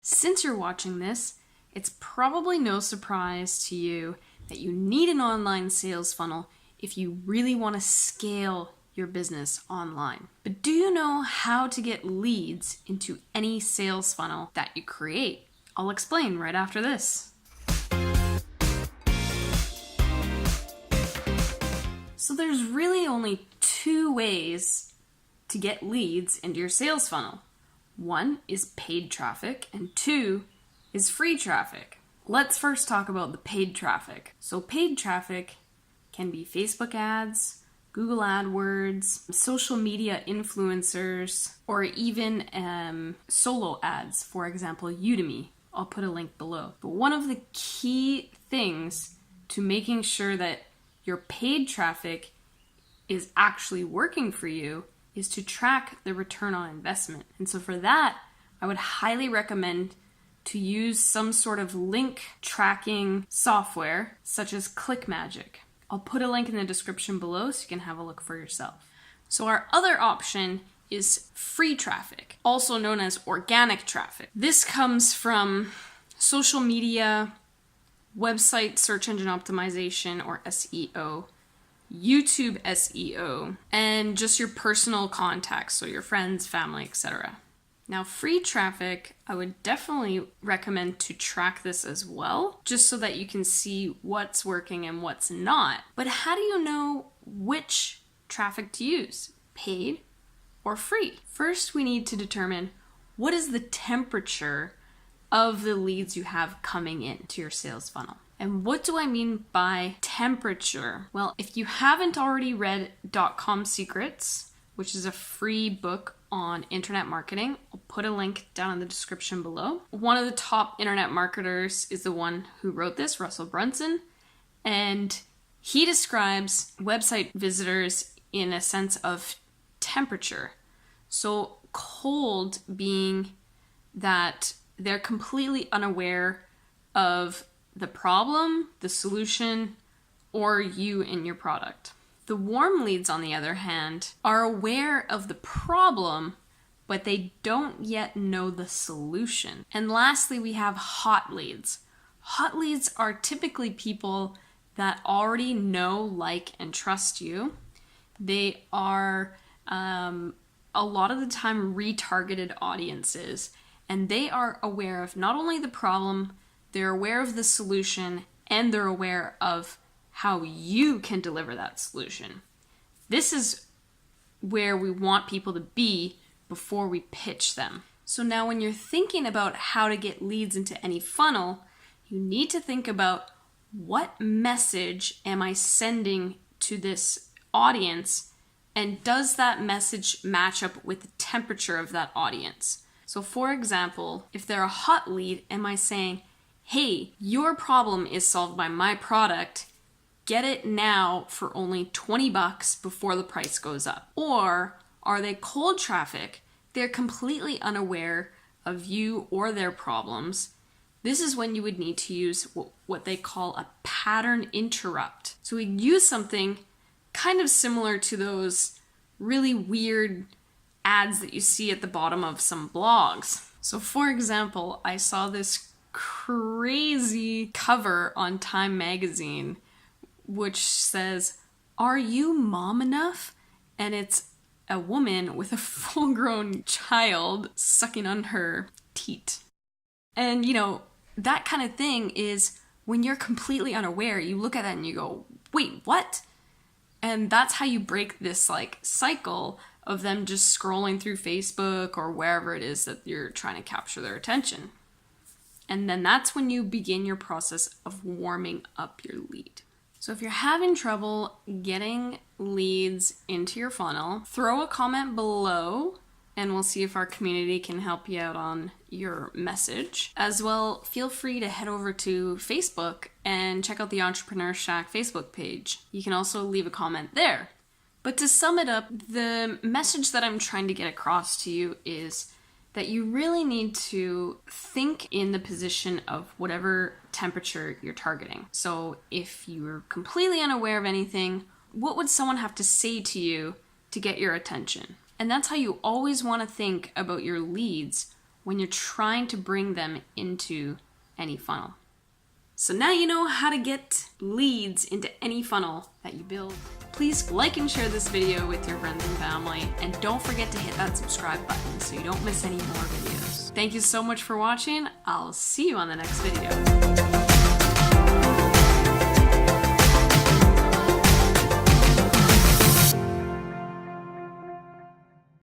Since you're watching this, it's probably no surprise to you that you need an online sales funnel if you really want to scale your business online. But do you know how to get leads into any sales funnel that you create? I'll explain right after this. So there's really only two ways to get leads into your sales funnel. One is paid traffic and two is free traffic. Let's first talk about the paid traffic. So paid traffic can be Facebook ads, Google AdWords, social media influencers, or even solo ads, for example, Udemy. I'll put a link below. But one of the key things to making sure that your paid traffic is actually working for you is to track the return on investment. And so for that, I would highly recommend to use some sort of link tracking software such as Click Magick. I'll put a link in the description below so you can have a look for yourself. So our other option is free traffic, also known as organic traffic. This comes from social media, website search engine optimization or SEO, YouTube SEO, and just your personal contacts, so your friends, family, etc. Now, free traffic, I would definitely recommend to track this as well, just so that you can see what's working and what's not. But how do you know which traffic to use, paid or free? First, we need to determine what is the temperature of the leads you have coming into your sales funnel. And what do I mean by temperature? Well, if you haven't already read DOTCOM Secrets, which is a free book on internet marketing, I'll put a link down in the description below. One of the top internet marketers is the one who wrote this, Russell Brunson, and he describes website visitors in a sense of temperature. So cold being that they're completely unaware of the problem, the solution, or you and your product. The warm leads, on the other hand, are aware of the problem, but they don't yet know the solution. And lastly, we have hot leads. Hot leads are typically people that already know, like, and trust you. They are a lot of the time retargeted audiences, and they are aware of not only the problem, they're aware of the solution, and they're aware of how you can deliver that solution. This is where we want people to be before we pitch them. So now when you're thinking about how to get leads into any funnel, you need to think about what message am I sending to this audience, and does that message match up with the temperature of that audience? So for example, if they're a hot lead, am I saying, hey, your problem is solved by my product, get it now for only $20 before the price goes up? Or are they cold traffic? They're completely unaware of you or their problems. This is when you would need to use what they call a pattern interrupt. So we use something kind of similar to those really weird ads that you see at the bottom of some blogs. So for example, I saw this crazy cover on Time magazine which says, "Are you mom enough?" And it's a woman with a full-grown child sucking on her teat. And you know, that kind of thing is when you're completely unaware, you look at that and you go, wait, what? And that's how you break this like cycle of them just scrolling through Facebook or wherever it is that you're trying to capture their attention. And then that's when you begin your process of warming up your lead. So if you're having trouble getting leads into your funnel, throw a comment below and we'll see if our community can help you out on your message. As well, feel free to head over to Facebook and check out the Entrepreneur Shack Facebook page. You can also leave a comment there. But to sum it up, the message that I'm trying to get across to you is that you really need to think in the position of whatever temperature you're targeting. So if you're completely unaware of anything, what would someone have to say to you to get your attention? And that's how you always want to think about your leads when you're trying to bring them into any funnel. So now you know how to get leads into any funnel that you build. Please like and share this video with your friends and family, and don't forget to hit that subscribe button so you don't miss any more videos. Thank you so much for watching. I'll see you on the next video.